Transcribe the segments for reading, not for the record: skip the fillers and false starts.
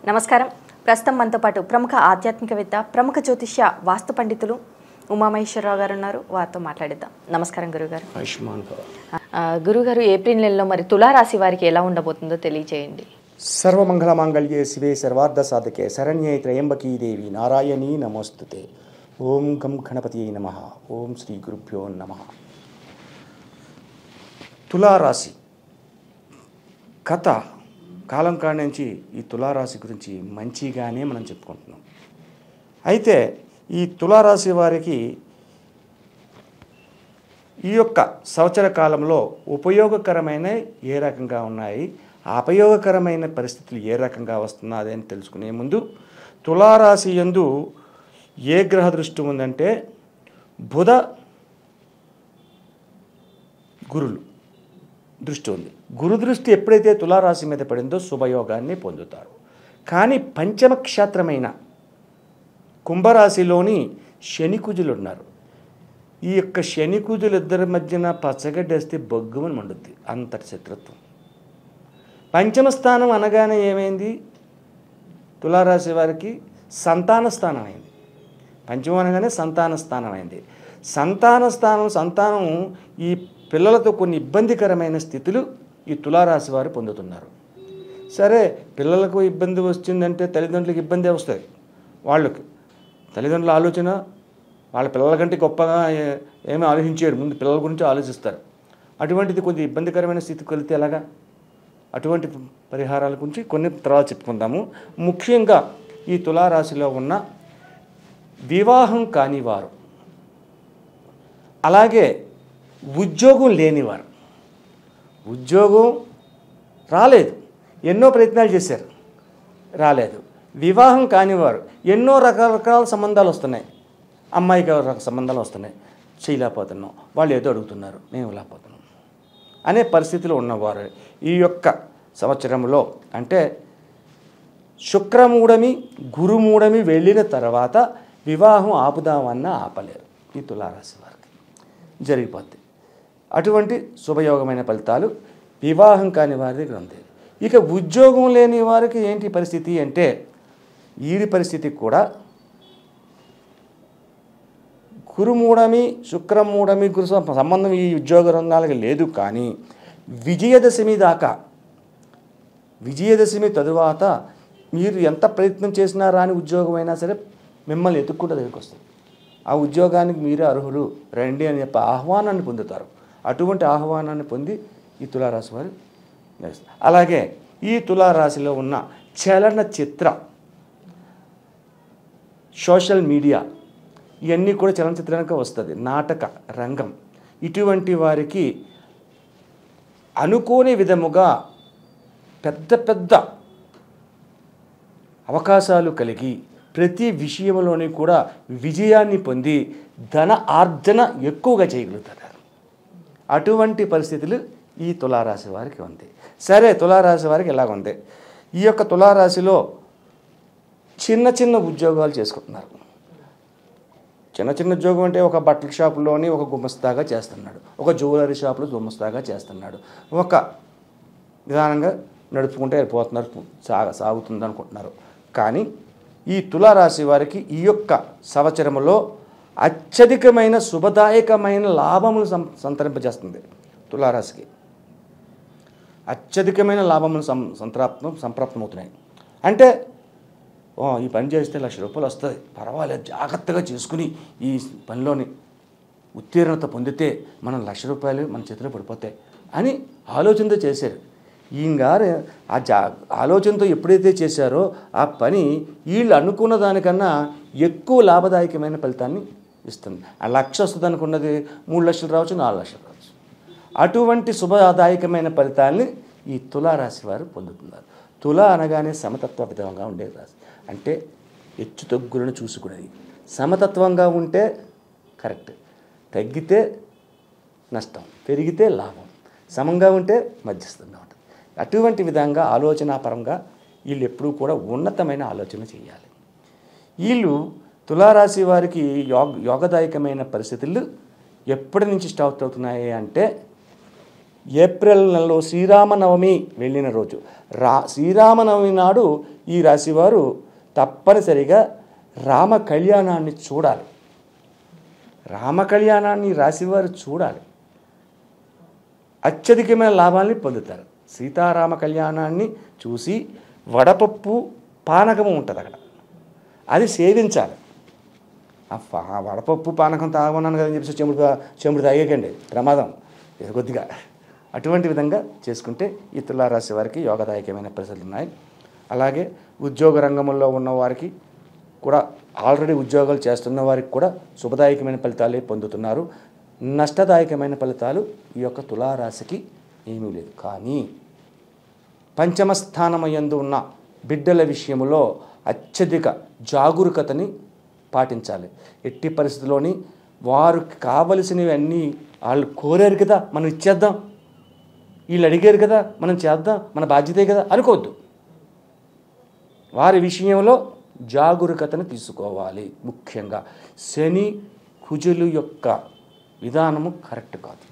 నమస్కారం. ప్రస్తుతం మనతో పాటు ప్రముఖ ఆధ్యాత్మికవేత్త, ప్రముఖ జ్యోతిష్య వాస్తు పండితులు ఉమామహేశ్వరరావు గారు ఉన్నారు. వారితో మాట్లాడిద్దాం. నమస్కారం గురుగారు. గురుగారు, ఏప్రిల్ నెలలో మరి తులారాశి వారికి ఎలా ఉండబోతుందో తెలియజేయండి. సర్వమంగళ మాంగళ్యే శివే సర్వార్థ సాధకే శరణ్యే త్రయంబకీ దేవి నారాయణీ నమోస్తుతే. ఓం గం గణపతియే నమః. ఓం శ్రీ గురుభ్యో నమః. తులారాశి కథ కాలం కాడి నుంచి ఈ తులారాశి గురించి మంచిగానే మనం చెప్పుకుంటున్నాం. అయితే ఈ తులారాశి వారికి ఈ యొక్క సంవత్సర కాలంలో ఉపయోగకరమైన ఏ రకంగా ఉన్నాయి, అపయోగకరమైన పరిస్థితులు ఏ రకంగా వస్తున్నది అని తెలుసుకునే ముందు, తులారాశి యందు ఏ గ్రహ దృష్టి ఉందంటే బుధ గురులు దృష్టి ఉంది. గురు దృష్టి ఎప్పుడైతే తులారాశి మీద పడిందో శుభయోగాన్ని పొందుతారు. కానీ పంచమ క్షేత్రమైన కుంభరాశిలోని శనికుజులు ఉన్నారు. ఈ యొక్క శనికుజులు ఇద్దరి మధ్యన పచ్చగడ్డేస్తే బొగ్గుమని మండుద్ది, అంతటి శత్రుత్వం. పంచమ స్థానం అనగానే ఏమైంది? తులారాశి వారికి సంతాన స్థానం అయింది. పంచమం అనగానే సంతాన స్థానం అయింది. సంతానం ఈ పిల్లలతో కొన్ని ఇబ్బందికరమైన స్థితులు ఈ తులారాశి వారు పొందుతున్నారు. సరే, పిల్లలకు ఇబ్బంది వచ్చిందంటే తల్లిదండ్రులకు ఇబ్బంది వస్తుంది. వాళ్ళకి తల్లిదండ్రుల ఆలోచన వాళ్ళ పిల్లల కంటే గొప్పగా ఏమీ ఆలోచించారు, ముందు పిల్లల గురించి ఆలోచిస్తారు. అటువంటిది కొంచెం ఇబ్బందికరమైన స్థితికి వెళితే ఎలాగా? అటువంటి పరిహారాల గురించి కొన్ని తర్వాత చెప్పుకుందాము. ముఖ్యంగా ఈ తులారాశిలో ఉన్న వివాహం కానివారు, అలాగే ఉద్యోగం లేనివారు, ఉద్యోగం రాలేదు, ఎన్నో ప్రయత్నాలు చేశారు, రాలేదు. వివాహం కానివారు, ఎన్నో రకరకాల సంబంధాలు వస్తున్నాయి, అమ్మాయికి సంబంధాలు వస్తున్నాయి, చేయలేకపోతున్నాం, వాళ్ళు ఏదో అడుగుతున్నారు, మేము లేకపోతున్నాం అనే పరిస్థితిలో ఉన్నవారు ఈ యొక్క సంవత్సరంలో, అంటే శుక్రమూఢమి గురుమూఢమి వెళ్ళిన తర్వాత వివాహం ఆపుదామన్నా ఆపలేరు. ఈ తులారాశి వారికి జరిగిపోద్ది. అటువంటి శుభయోగమైన ఫలితాలు వివాహం కాని వారి దగ్గర ఉంది. ఇక ఉద్యోగం లేని వారికి ఏంటి పరిస్థితి అంటే, వీరి పరిస్థితి కూడా గురుమూఢమి శుక్రమూఢమి గురు సంబంధం ఈ ఉద్యోగ రంగాలకు లేదు. కానీ విజయదశమి దాకా, విజయదశమి తరువాత మీరు ఎంత ప్రయత్నం చేసినా రాని ఉద్యోగం అయినా సరే మిమ్మల్ని ఎత్తుక్కుంటూ దగ్గరికి వస్తుంది. ఆ ఉద్యోగానికి మీరే అర్హులు, రండి అని చెప్పి ఆహ్వానాన్ని పొందుతారు. అటువంటి ఆహ్వానాన్ని పొంది ఈ తులారాశి వారు నడుస్తారు. అలాగే ఈ తులారాశిలో ఉన్న చలనచిత్ర, సోషల్ మీడియా ఇవన్నీ కూడా చలనచిత్రానికి వస్తుంది. నాటక రంగం, ఇటువంటి వారికి అనుకోని విధముగా పెద్ద పెద్ద అవకాశాలు కలిగి ప్రతి విషయంలోని కూడా విజయాన్ని పొంది ధన ఆర్జన ఎక్కువగా చేయగలుగుతారు. అటువంటి పరిస్థితులు ఈ తులారాశి వారికి ఉంది. సరే, తులారాశి వారికి ఎలాగ ఉంది? ఈ యొక్క తులారాశిలో చిన్న చిన్న ఉద్యోగాలు చేసుకుంటున్నారు. చిన్న చిన్న ఉద్యోగం అంటే ఒక బట్టల షాపులోని ఒక గుమస్తాగా చేస్తున్నాడు, ఒక జ్యువెలరీ షాపులో గుమస్తాగా చేస్తున్నాడు, ఒక విధానంగా నడుపుకుంటే వెళ్ళిపోతున్నారు, సాగుతుంది అనుకుంటున్నారు. కానీ ఈ తులారాశి వారికి ఈ యొక్క సంవత్సరంలో అత్యధికమైన శుభదాయకమైన లాభములు సంతరింపజేస్తుంది. తులారాశికి అత్యధికమైన లాభములు సంప్రాప్తమవుతున్నాయి. అంటే ఈ పని చేస్తే ₹1,00,000 వస్తుంది, పర్వాలేదు, జాగ్రత్తగా చేసుకుని ఈ పనిలోని ఉత్తీర్ణత పొందితే మనం ₹1,00,000 మన చేతిలో పడిపోతాయి అని ఆలోచనతో చేశారు. ఈయనగారు ఆలోచనతో ఎప్పుడైతే చేశారో ఆ పని వీళ్ళు అనుకున్న దానికన్నా ఎక్కువ లాభదాయకమైన ఫలితాన్ని ఇస్తుంది. ఆ 1,00,000 వస్తుంది అనుకున్నది 3,00,000 రావచ్చు, 4,00,000 రావచ్చు. అటువంటి శుభదాయకమైన ఫలితాన్ని ఈ తులారాశి వారు పొందుతున్నారు. తుల అనగానే సమతత్వ విధంగా ఉండే రాశి, అంటే హెచ్చు తగ్గులను చూసుకునేది. సమతత్వంగా ఉంటే కరెక్ట్, తగ్గితే నష్టం, పెరిగితే లాభం, సమంగా ఉంటే మధ్యస్థంగా ఉంటుంది. అటువంటి విధంగా ఆలోచనాపరంగా వీళ్ళు ఎప్పుడూ కూడా ఉన్నతమైన ఆలోచన చేయాలి. వీళ్ళు తులారాశి వారికి యోగదాయకమైన పరిస్థితులు ఎప్పటి నుంచి స్టార్ట్ అవుతున్నాయి అంటే ఏప్రిల్ నెలలో శ్రీరామనవమి వెళ్ళిన రోజు. శ్రీరామనవమి నాడు ఈ రాశివారు తప్పనిసరిగా రామ కళ్యాణాన్ని చూడాలి. రామ కళ్యాణాన్ని రాశివారు చూడాలి, అత్యధికమైన లాభాల్ని పొందుతారు. సీతారామ కళ్యాణాన్ని చూసి వడపప్పు పానకము ఉంటుంది అక్కడ, అది సేవించాలి. వడపప్పు పానకం తాగమన్నాను కదని చెప్పేసి చెంబుడు తాగేకండి, ప్రమాదం ఇది కొద్దిగా. అటువంటి విధంగా చేసుకుంటే ఈ తులారాశి వారికి యోగదాయకమైన పరిస్థితులు ఉన్నాయి. అలాగే ఉద్యోగ రంగంలో ఉన్న వారికి కూడా, ఆల్రెడీ ఉద్యోగాలు చేస్తున్న వారికి కూడా శుభదాయకమైన ఫలితాలే పొందుతున్నారు. నష్టదాయకమైన ఫలితాలు ఈ యొక్క తులారాశికి ఏమీ లేదు. కానీ పంచమ స్థానమయందు ఉన్న బిడ్డల విషయంలో అత్యధిక జాగరూకతని పాటించాలి. ఎట్టి పరిస్థితుల్లోని వారికి కావలసినవి అన్నీ వాళ్ళు కోరారు కదా మనం ఇచ్చేద్దాం, వీళ్ళు అడిగారు కదా మనం చేద్దాం, మన బాధ్యతే కదా అనుకోవద్దు. వారి విషయంలో జాగరూకతను తీసుకోవాలి. ముఖ్యంగా శని కుజులు యొక్క విధానము కరెక్ట్ కాదు.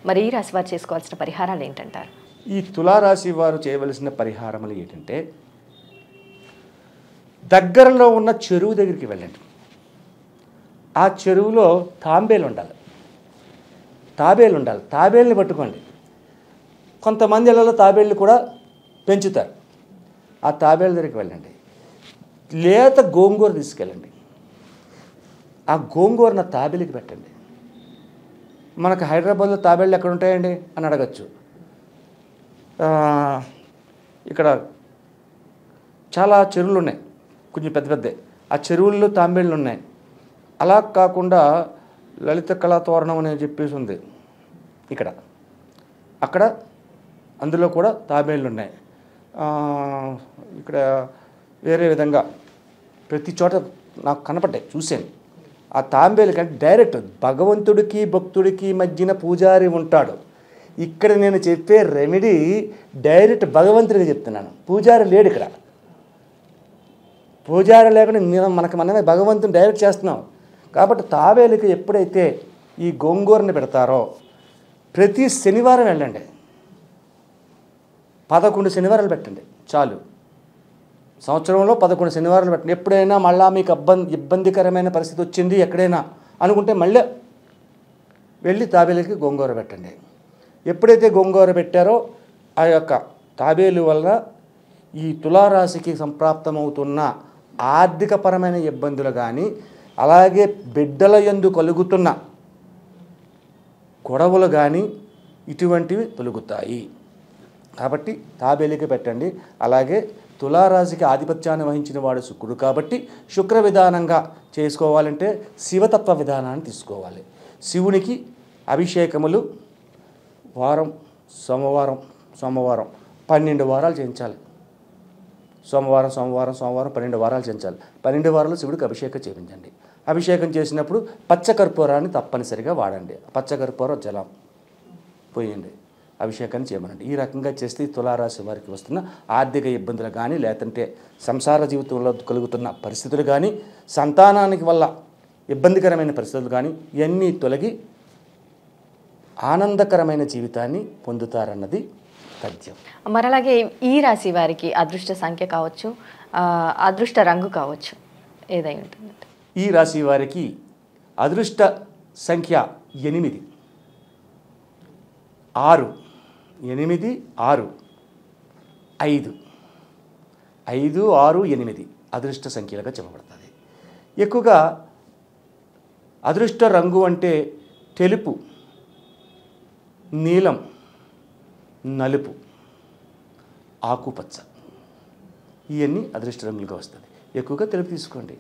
మరి ఈ రాశి వారు చేసుకోవాల్సిన పరిహారాలు ఏంటంటారు? ఈ తులారాశి వారు చేయవలసిన పరిహారములు ఏంటంటే, దగ్గరలో ఉన్న చెరువు దగ్గరికి వెళ్ళండి. ఆ చెరువులో తాబేలు ఉండాలి. తాబేలుని పట్టుకోండి. కొంతమంది ఇళ్ళలో తాబేళ్ళు కూడా పెంచుతారు. ఆ తాబేలు దగ్గరికి వెళ్ళండి. లేత గోంగూర తీసుకెళ్ళండి. ఆ గోంగూరను తాబేలికి పెట్టండి. మనకు హైదరాబాద్లో తాబేళ్ళు ఎక్కడ ఉంటాయండి అని అడగచ్చు. ఇక్కడ చాలా చెరువులు ఉన్నాయి, కొంచెం పెద్ద పెద్ద. ఆ చెరువుల్లో తాబేళ్ళు ఉన్నాయి. అలా కాకుండా లలిత కళాతోరణం అని చెప్పేసి ఉంది ఇక్కడ, అక్కడ అందులో కూడా తాబేళ్ళు ఉన్నాయి. ఇక్కడ వేరే విధంగా ప్రతి చోట నాకు కనపడ్డాయి, చూశాను. ఆ తాంబేలు కంటే డైరెక్ట్ భగవంతుడికి భక్తుడికి మధ్యన పూజారి ఉంటాడు. ఇక్కడ నేను చెప్పే రెమెడీ డైరెక్ట్ భగవంతుడికి చెప్తున్నాను, పూజారి లేడు ఇక్కడ. పూజారి లేకుండా మనమే భగవంతుని డైరెక్ట్ చేస్తున్నాం. కాబట్టి తాబేలుకి ఎప్పుడైతే ఈ గోంగూరని పెడతారో ప్రతి శనివారం వెళ్ళండి. 11 శనివారాలు పెట్టండి చాలు. సంవత్సరంలో 11 శనివారాలు పెట్టండి. ఎప్పుడైనా మళ్ళీ మీకు ఇబ్బందికరమైన పరిస్థితి వచ్చింది ఎక్కడైనా అనుకుంటే మళ్ళీ వెళ్ళి తాబేలుకి గోంగూర పెట్టండి. ఎప్పుడైతే గోంగూర పెట్టారో ఆ యొక్క తాబేలు వల్ల ఈ తులారాశికి సంప్రాప్తమవుతున్న ఆర్థికపరమైన ఇబ్బందులు కానీ, అలాగే బిడ్డల యందు కలుగుతున్న గొడవలు కానీ ఇటువంటివి తొలగుతాయి. కాబట్టి తాబేలికి పెట్టండి. అలాగే తులారాశికి ఆధిపత్యాన్ని వహించిన వాడు శుక్రుడు కాబట్టి శుక్ర విధానంగా చేసుకోవాలంటే శివతత్వ విధానాన్ని తీసుకోవాలి. శివునికి అభిషేకములు సోమవారం 12 వారాలు చేయించాలి. సోమవారం 12 వారాలు చేయించాలి. 12 వారాలు శివుడికి అభిషేకం చేయించండి. అభిషేకం చేసినప్పుడు పచ్చకర్పూరాన్ని తప్పనిసరిగా వాడండి. పచ్చకర్పూరం జలం పోయండి, అభిషేకాన్ని చేయమనండి. ఈ రకంగా చేస్తే తులారాశి వారికి వస్తున్న ఆర్థిక ఇబ్బందులు కానీ, లేదంటే సంసార జీవితంలో కలుగుతున్న పరిస్థితులు కానీ, సంతానానికి వల్ల ఇబ్బందికరమైన పరిస్థితులు కానీ ఇవన్నీ తొలగి ఆనందకరమైన జీవితాన్ని పొందుతారన్నది తథ్యం. మరి అలాగే ఈ రాశి వారికి అదృష్ట సంఖ్య కావచ్చు, అదృష్ట రంగు కావచ్చు, ఏదై ఉంటుంది? ఈ రాశి వారికి అదృష్ట సంఖ్య 8, 6, 8, 6, 5, 5, 6, 8 అదృష్ట సంఖ్యలుగా చెప్పబడుతుంది. ఎక్కువగా అదృష్ట రంగు అంటే తెలుపు, నీలం, నలుపు, ఆకుపచ్చ, ఇవన్నీ అదృష్ట రంగులుగా వస్తుంది. ఎక్కువగా తెలుపు తీసుకోండి.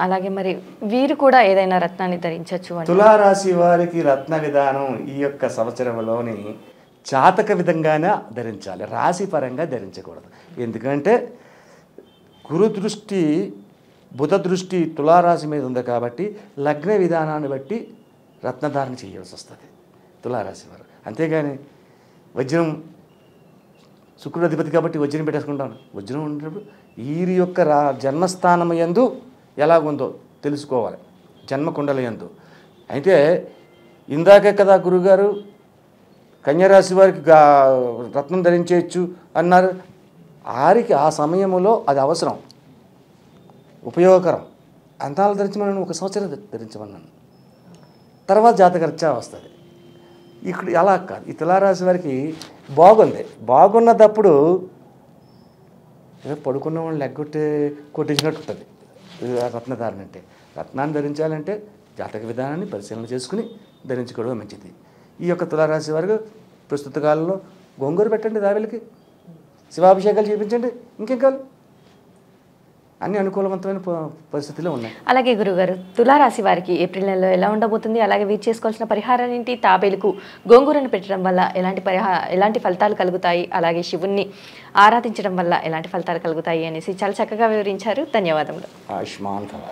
అలాగే మరి వీరు కూడా ఏదైనా రత్నాన్ని ధరించవచ్చు? తులారాశి వారికి రత్న విధానం ఈ యొక్క సంవత్సరంలోని జాతక విధంగానే ధరించాలి, రాశి పరంగా ధరించకూడదు. ఎందుకంటే గురు దృష్టి, బుధ దృష్టి తులారాశి మీద ఉంది కాబట్టి లగ్న విధానాన్ని బట్టి రత్నధారణ చేయాల్సి వస్తుంది తులారాశి వారు. అంతేగాని వజ్రం, శుక్రుడు అధిపతి కాబట్టి వజ్రం పెట్టేసుకుంటాను. వజ్రం ఉన్నప్పుడు వీరి యొక్క జన్మస్థానం యందు ఎలాగుందో తెలుసుకోవాలి, జన్మకుండల యందు. అయితే ఇందాకే కదా గురుగారు కన్యారాశి వారికి రత్నం ధరించేయచ్చు అన్నారు. వారికి ఆ సమయంలో అది అవసరం, ఉపయోగకరం. అంతాలు ధరించమని 1 సంవత్సరం ధరించమన్నాను. తర్వాత జాతకరీత్యా వస్తుంది. ఇక్కడ అలా కాదు. ఈ తులారాశి వారికి బాగుంది. బాగున్నదప్పుడు ఏదో పడుకున్న వాళ్ళు కొట్టించినట్టు ఉంటుంది రత్నధారణ అంటే. రత్నాన్ని ధరించాలంటే జాతక విధానాన్ని పరిశీలన చేసుకుని ధరించుకోవడం మంచిది. ఈ యొక్క తులారాశి వారికి ప్రస్తుత కాలంలో గోంగూర పెట్టండి, దావెలకి శివాభిషేకాలు చేయించండి, ఇంకేం కాదు. అన్ని అనుకూలవంతమైన పరిస్థితుల్లో ఉన్నాయి. అలాగే గురుగారు, తులారాశి వారికి ఏప్రిల్ నెలలో ఎలా ఉండబోతుంది, అలాగే వీరు చేసుకోవాల్సిన పరిహారం ఏంటి, తాబేలుకు గోంగూరను పెట్టడం వల్ల ఎలాంటి ఫలితాలు కలుగుతాయి, అలాగే శివుణ్ణి ఆరాధించడం వల్ల ఎలాంటి ఫలితాలు కలుగుతాయి అనేసి చాలా చక్కగా వివరించారు. ధన్యవాదములు. ఆయుష్మాన్ భవ.